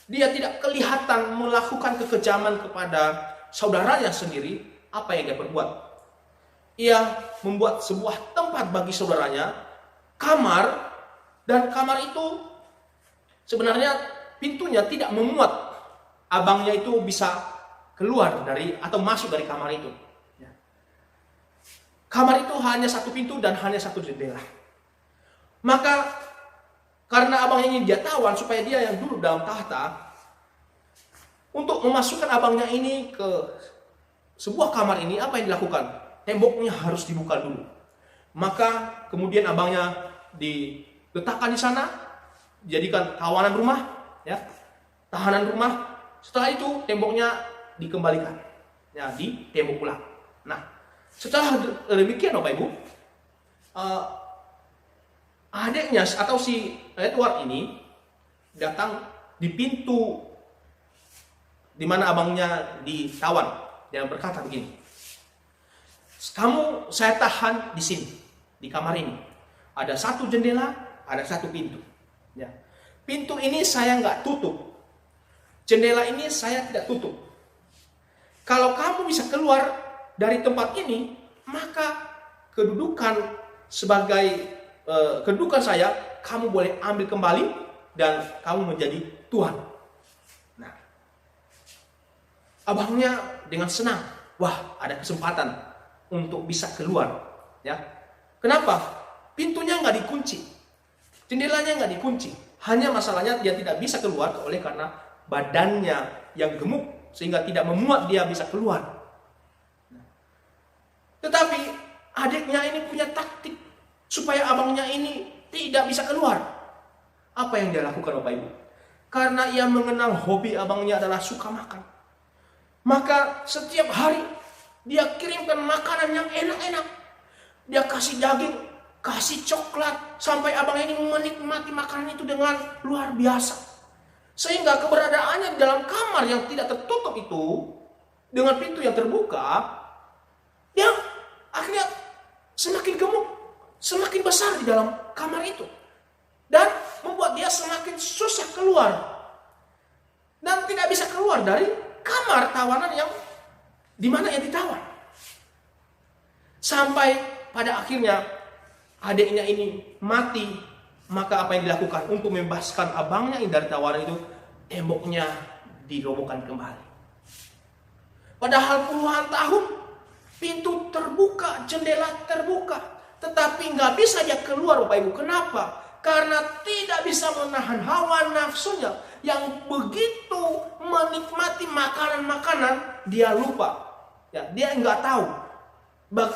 dia tidak kelihatan melakukan kekejaman kepada saudaranya sendiri. Apa yang dia perbuat? Ia membuat sebuah tempat bagi saudaranya, kamar, dan kamar itu sebenarnya pintunya tidak memuat abangnya itu bisa keluar dari atau masuk dari kamar itu. Kamar itu hanya satu pintu dan hanya satu jendela. Maka karena abangnya ini dia tawan, supaya dia yang duduk dalam tahta, untuk memasukkan abangnya ini ke sebuah kamar ini, apa yang dilakukan? Temboknya harus dibuka dulu. Maka kemudian abangnya diletakkan di sana, dijadikan tawanan rumah, ya, tahanan rumah. Setelah itu temboknya dikembalikan, ya, ditembok ulang. Nah, setelah demikian Bapak Ibu, adiknya atau si Edward ini datang di pintu di mana abangnya ditawan dan berkata begini, "Kamu saya tahan di sini, di kamar ini. Ada satu jendela, ada satu pintu. Ya. Pintu ini saya nggak tutup. Jendela ini saya tidak tutup. Kalau kamu bisa keluar dari tempat ini, maka kedudukan sebagai kedudukan saya, kamu boleh ambil kembali dan kamu menjadi tuan." Nah, abangnya dengan senang, wah, ada kesempatan untuk bisa keluar. Ya, kenapa? Pintunya nggak dikunci, jendelanya nggak dikunci. Hanya masalahnya dia tidak bisa keluar oleh karena badannya yang gemuk sehingga tidak memuat dia bisa keluar. Tetapi adiknya ini punya taktik supaya abangnya ini tidak bisa keluar. Apa yang dia lakukan Bapak Ibu? Karena ia mengenal hobi abangnya adalah suka makan, maka setiap hari dia kirimkan makanan yang enak-enak. Dia kasih daging, kasih coklat, sampai abang ini menikmati makanan itu dengan luar biasa. Sehingga keberadaannya di dalam kamar yang tidak tertutup itu, dengan pintu yang terbuka, dia akhirnya semakin gemuk, semakin besar di dalam kamar itu, dan membuat dia semakin susah keluar. dan tidak bisa keluar dari kamar tawanan yang di mana ia ditawan. Sampai pada akhirnya adiknya ini mati. Maka apa yang dilakukan untuk membebaskan abangnya ini dari tawanan itu? Temboknya dirobohkan kembali. Padahal puluhan tahun pintu terbuka, jendela terbuka, tetapi nggak bisa dia keluar, Bapak Ibu. Kenapa? Karena tidak bisa menahan hawa nafsunya yang begitu menikmati makanan-makanan, dia lupa. Ya, dia nggak tahu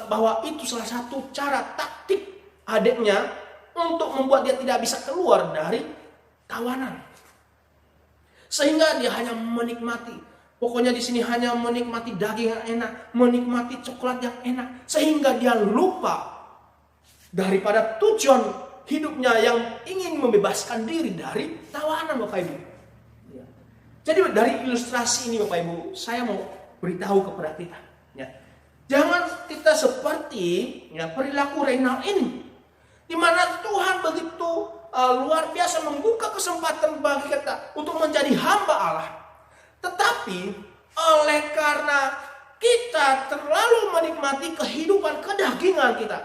bahwa itu salah satu cara taktik adiknya untuk membuat dia tidak bisa keluar dari tawanan. Sehingga dia hanya menikmati. Pokoknya di sini hanya menikmati daging yang enak, menikmati coklat yang enak, sehingga dia lupa daripada tujuan hidupnya yang ingin membebaskan diri dari tawanan, Bapak Ibu. Jadi dari ilustrasi ini, Bapak Ibu, saya mau beritahu kepada kita, ya, jangan kita seperti perilaku Reynald ini, di mana Tuhan begitu luar biasa membuka kesempatan bagi kita untuk menjadi hamba Allah. Tetapi oleh karena kita terlalu menikmati kehidupan kedagingan kita,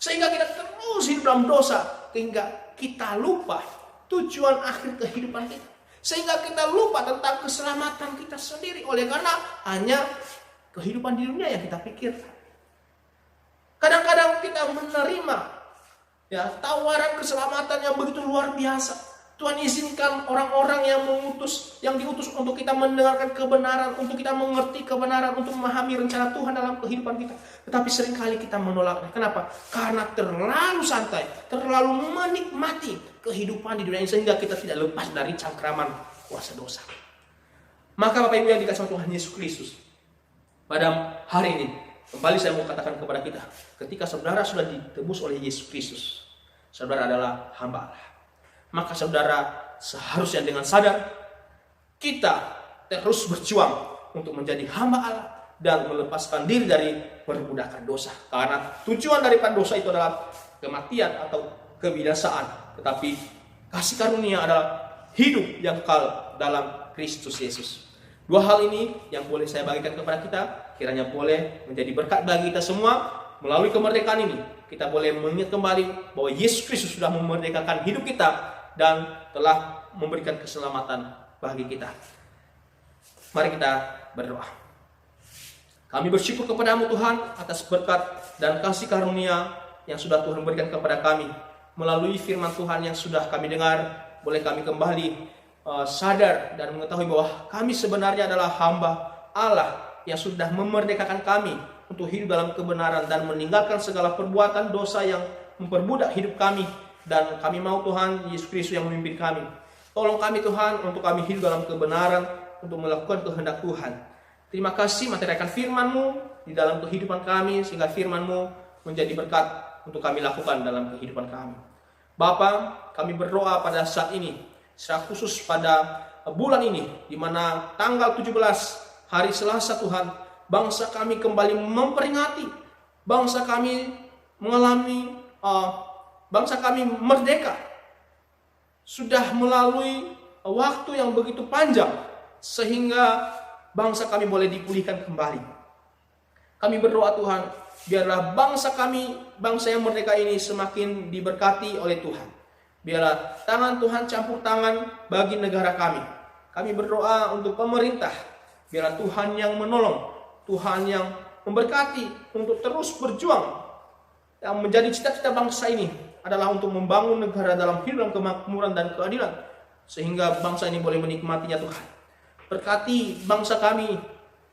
sehingga kita terus hidup dalam dosa, sehingga kita lupa tujuan akhir kehidupan kita. Sehingga kita lupa tentang keselamatan kita sendiri, oleh karena hanya kehidupan di dunia yang kita pikirkan. Kadang-kadang kita menerima tawaran keselamatan yang begitu luar biasa. Tuhan izinkan orang-orang yang diutus untuk kita mendengarkan kebenaran, untuk kita mengerti kebenaran, untuk memahami rencana Tuhan dalam kehidupan kita. Tetapi seringkali kita menolaknya. Kenapa? Karena terlalu santai, terlalu menikmati kehidupan di dunia ini, sehingga kita tidak lepas dari cengkraman kuasa dosa. Maka Bapak Ibu yang dikasihi Tuhan Yesus Kristus, pada hari ini kembali saya mau katakan kepada kita, ketika saudara sudah ditebus oleh Yesus Kristus, saudara adalah hamba Allah. Maka saudara seharusnya dengan sadar kita terus berjuang untuk menjadi hamba Allah dan melepaskan diri dari perbudakan dosa. Karena tujuan daripada dosa itu adalah kematian atau kebinasaan. Tetapi kasih karunia adalah hidup yang kekal dalam Kristus Yesus. Dua hal ini yang boleh saya bagikan kepada kita, kiranya boleh menjadi berkat bagi kita semua. Melalui kemerdekaan ini, kita boleh mengingat kembali bahwa Yesus Kristus sudah memerdekakan hidup kita dan telah memberikan keselamatan bagi kita. Mari kita berdoa. Kami bersyukur kepadamu Tuhan atas berkat dan kasih karunia yang sudah Tuhan berikan kepada kami. Melalui firman Tuhan yang sudah kami dengar, boleh kami kembali sadar dan mengetahui bahwa kami sebenarnya adalah hamba Allah yang sudah memerdekakan kami untuk hidup dalam kebenaran dan meninggalkan segala perbuatan dosa yang memperbudak hidup kami. Dan kami mau Tuhan Yesus Kristus yang memimpin kami. Tolong kami Tuhan untuk kami hidup dalam kebenaran, untuk melakukan kehendak Tuhan. Terima kasih materikan firman-Mu di dalam kehidupan kami, sehingga firman-Mu menjadi berkat untuk kami lakukan dalam kehidupan kami. Bapa, kami berdoa pada saat ini, secara khusus pada bulan ini, di mana tanggal 17 hari Selasa Tuhan, bangsa kami kembali memperingati, bangsa kami mengalami bangsa kami merdeka, sudah melalui waktu yang begitu panjang, sehingga bangsa kami boleh dipulihkan kembali. Kami berdoa Tuhan, biarlah bangsa kami, bangsa yang merdeka ini semakin diberkati oleh Tuhan. Biarlah tangan Tuhan campur tangan bagi negara kami. Kami berdoa untuk pemerintah, biarlah Tuhan yang menolong, Tuhan yang memberkati untuk terus berjuang. Yang menjadi cita-cita bangsa ini adalah untuk membangun negara dalam hidup dalam kemakmuran dan keadilan, sehingga bangsa ini boleh menikmatinya Tuhan. Berkati bangsa kami,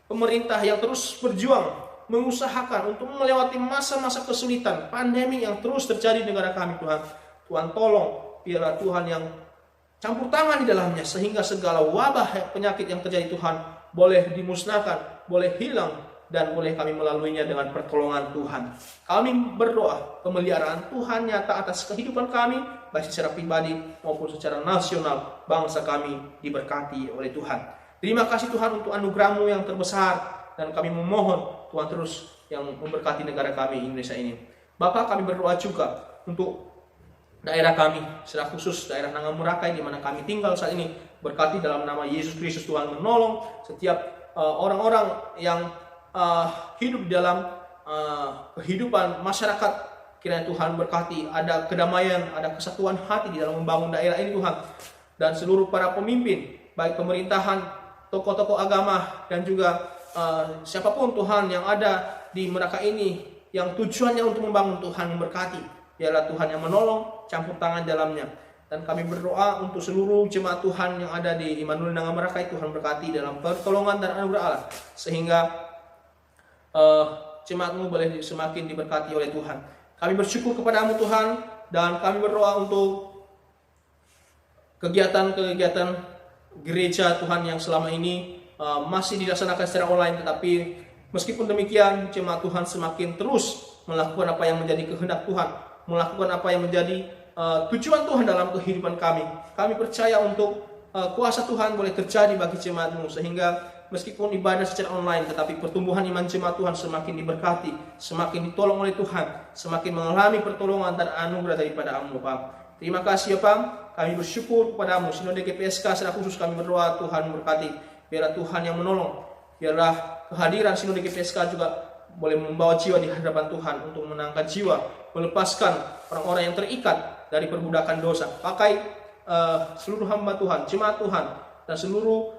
pemerintah yang terus berjuang, mengusahakan untuk melewati masa-masa kesulitan, pandemi yang terus terjadi di negara kami Tuhan. Tuhan tolong, biarlah Tuhan yang campur tangan di dalamnya, sehingga segala wabah penyakit yang terjadi Tuhan boleh dimusnahkan, boleh hilang, dan boleh kami melaluinya dengan pertolongan Tuhan. Kami berdoa pemeliharaan Tuhan nyata atas kehidupan kami, baik secara pribadi maupun secara nasional. Bangsa kami diberkati oleh Tuhan. Terima kasih Tuhan untuk anugerah-Mu yang terbesar, dan kami memohon Tuhan terus yang memberkati negara kami Indonesia ini. Bapak, kami berdoa juga untuk daerah kami, secara khusus daerah Nangamurakai di mana kami tinggal saat ini. berkati dalam nama Yesus Kristus. Tuhan menolong setiap orang-orang yang hidup di dalam kehidupan masyarakat. Kiranya Tuhan berkati, ada kedamaian, ada kesatuan hati di dalam membangun daerah ini Tuhan. Dan seluruh para pemimpin, baik pemerintahan, tokoh-tokoh agama, dan juga siapapun Tuhan yang ada di Merak ini, yang tujuannya untuk membangun, Tuhan memberkati. Biarlah Tuhan yang menolong, campur tangan dalamnya. Dan kami berdoa untuk seluruh jemaat Tuhan yang ada di Immanuel Nanga Merak, Tuhan berkati dalam pertolongan dan anugerah Allah. Sehingga jemaat-Mu boleh semakin diberkati oleh Tuhan. Kami bersyukur kepada-Mu Tuhan, dan kami berdoa untuk kegiatan-kegiatan gereja Tuhan yang selama ini masih dilaksanakan secara online. Tetapi meskipun demikian, jemaat Tuhan semakin terus melakukan apa yang menjadi kehendak Tuhan, melakukan apa yang menjadi tujuan Tuhan dalam kehidupan kami. Kami percaya untuk kuasa Tuhan boleh terjadi bagi jemaat-Mu, sehingga meskipun ibadah secara online, tetapi pertumbuhan iman jemaat Tuhan semakin diberkati, semakin ditolong oleh Tuhan, semakin mengalami pertolongan dan anugerah daripada-Mu, Bapa. Terima kasih ya, Pak. Kami bersyukur kepada-Mu. Sinode GPSK secara khusus kami berdoa, Tuhan berkati. Biarlah Tuhan yang menolong. Biarlah kehadiran Sinode GPSK juga boleh membawa jiwa di hadapan Tuhan untuk menangkan jiwa, melepaskan orang-orang yang terikat dari perbudakan dosa. Pakai seluruh hamba Tuhan, jemaat Tuhan, dan seluruh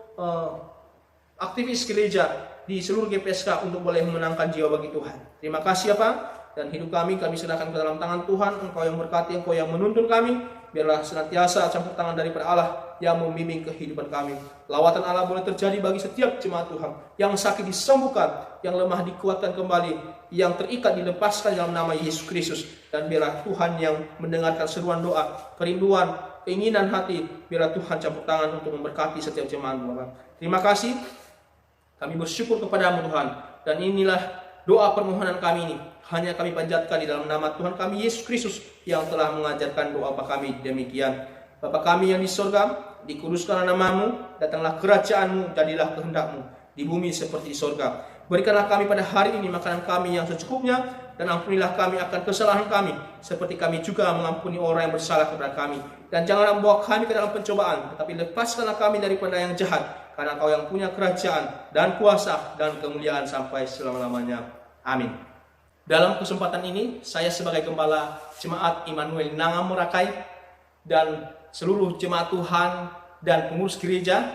aktivis gereja di seluruh GPSK untuk boleh memenangkan jiwa bagi Tuhan. Terima kasih ya Pak. Dan hidup kami serahkan ke dalam tangan Tuhan. Engkau yang berkati, Engkau yang menuntun kami. Biarlah senantiasa campur tangan daripada Allah yang membimbing kehidupan kami. Lawatan Allah boleh terjadi bagi setiap jemaat Tuhan. Yang sakit disembuhkan, yang lemah dikuatkan kembali, yang terikat dilepaskan dalam nama Yesus Kristus. Dan biarlah Tuhan yang mendengarkan seruan doa, kerinduan, keinginan hati, biarlah Tuhan campur tangan untuk memberkati setiap jemaat Tuhan. Terima kasih. Kami bersyukur kepada-Mu Tuhan. Dan inilah doa permohonan kami ini. Hanya kami panjatkan di dalam nama Tuhan kami Yesus Kristus yang telah mengajarkan doa kami demikian. Bapa kami yang di sorga, dikuduskanlah nama-Mu, datanglah kerajaan-Mu, jadilah kehendak-Mu di bumi seperti di sorga. Berikanlah kami pada hari ini makanan kami yang secukupnya, dan ampunilah kami akan kesalahan kami, seperti kami juga mengampuni orang yang bersalah kepada kami. Dan janganlah membawa kami ke dalam pencobaan, tetapi lepaskanlah kami daripada yang jahat. Karena Kau yang punya kerajaan dan kuasa dan kemuliaan sampai selama-lamanya. Amin. Dalam kesempatan ini, saya sebagai gembala jemaat Immanuel Nanga Morakai dan seluruh jemaat Tuhan dan pengurus gereja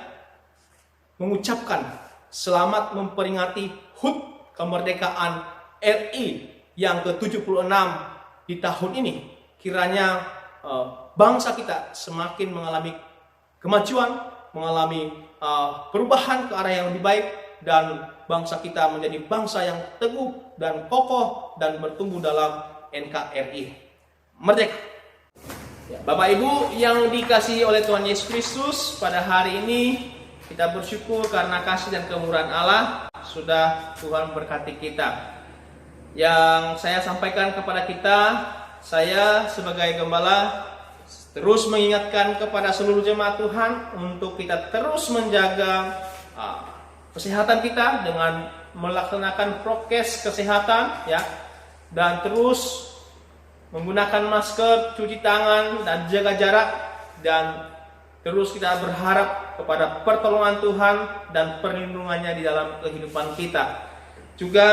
mengucapkan selamat memperingati HUT kemerdekaan RI yang ke-76 di tahun ini. Kiranya bangsa kita semakin mengalami kemajuan, mengalami perubahan ke arah yang lebih baik, dan bangsa kita menjadi bangsa yang teguh dan kokoh dan bertumbuh dalam NKRI. Merdeka! Ya, Bapak Ibu yang dikasihi oleh Tuhan Yesus Kristus, pada hari ini kita bersyukur karena kasih dan kemurahan Allah sudah Tuhan berkati kita. Yang saya sampaikan kepada kita, saya sebagai gembala terus mengingatkan kepada seluruh jemaat Tuhan untuk kita terus menjaga kesehatan kita dengan melaksanakan prokes kesehatan, ya, dan terus menggunakan masker, cuci tangan, dan jaga jarak, dan terus kita berharap kepada pertolongan Tuhan dan perlindungannya di dalam kehidupan kita. Juga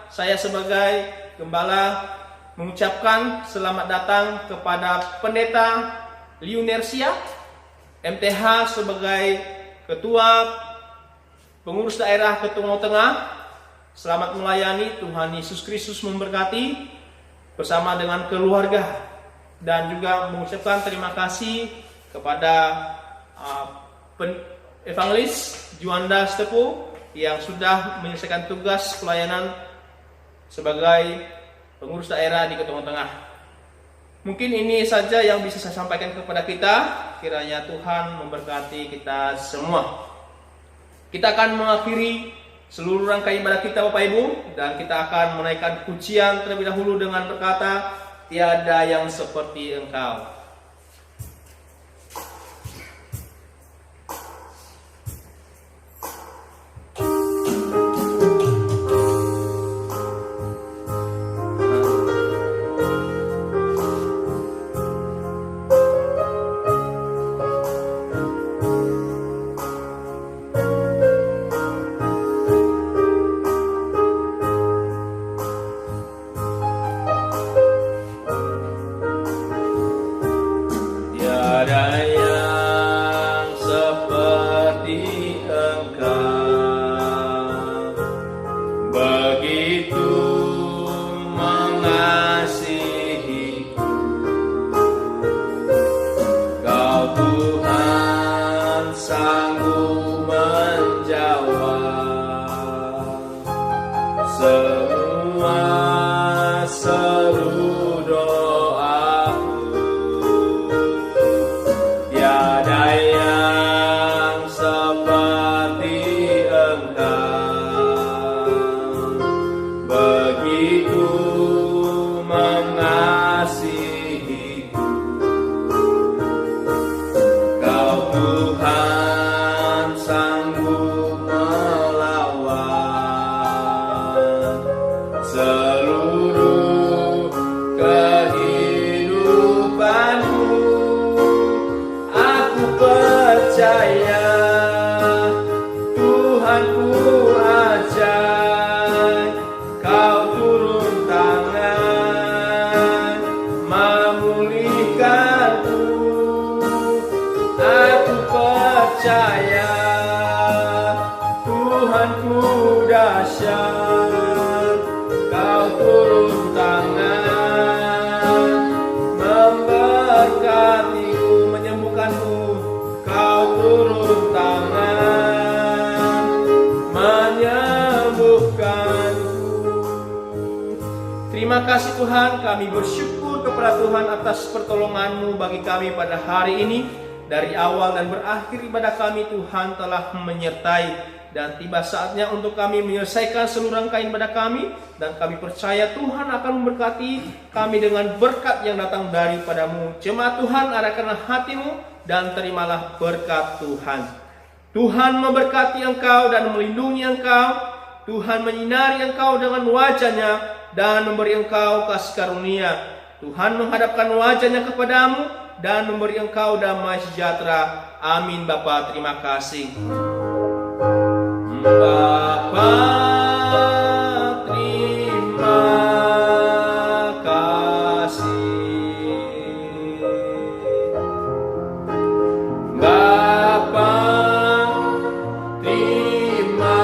saya sebagai gembala mengucapkan selamat datang kepada Pendeta Liunersia MTH sebagai Ketua Pengurus Daerah Ketungo Tengah. Selamat melayani, Tuhan Yesus Kristus memberkati bersama dengan keluarga. Dan juga mengucapkan terima kasih kepada Evangelis Juanda Stepo yang sudah menyelesaikan tugas pelayanan sebagai pengurus daerah di Ketungo Tengah. Mungkin ini saja yang bisa saya sampaikan kepada kita. Kiranya Tuhan memberkati kita semua. Kita akan mengakhiri seluruh rangkaian ibadah kita Bapak Ibu, dan kita akan menaikkan pujian terlebih dahulu dengan berkata, tiada yang seperti Engkau. begitu mengasihiku. Kau Tuhan sanggup melawan seluruh kehidupanku. Aku percaya Tuhanku ajaib, Kau turun tangan memulihkanku. Aku percaya Tuhanku dahsyat, Kau turun tangan memberkatiku, menyembuhkanku. Kau turun tangan menyembuhkanku. Terima kasih Tuhan, kami bersyukur kepada Tuhan atas pertolongan-Mu bagi kami pada hari ini. Dari awal dan berakhir ibadah kami, Tuhan telah menyertai. Dan tiba saatnya untuk kami menyelesaikan seluruh rangkaian ibadah kami. Dan kami percaya Tuhan akan memberkati kami dengan berkat yang datang daripada-Mu. Jemaat Tuhan, arahkanlah hatimu dan terimalah berkat Tuhan. Tuhan memberkati engkau dan melindungi engkau. Tuhan menyinari engkau dengan wajah-Nya dan memberi engkau kasih karunia. Tuhan menghadapkan wajah-Nya kepadamu dan memberi engkau damai sejahtera. Amin. Bapa, terima kasih. Bapa, terima kasih. Bapa, terima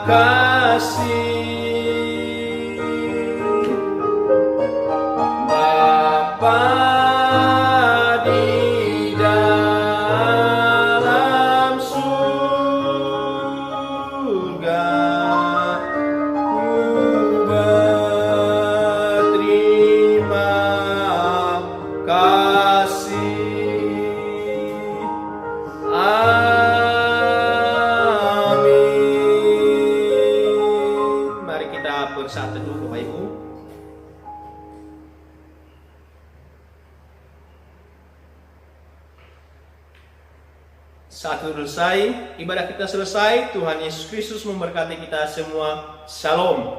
kasih. Bapa di dalam surga, ku berterima kasih. Amin. Mari kita bersatu dulu Bapak Ibu. Saat itu selesai, ibadah kita selesai. Tuhan Yesus Kristus memberkati kita semua. Shalom.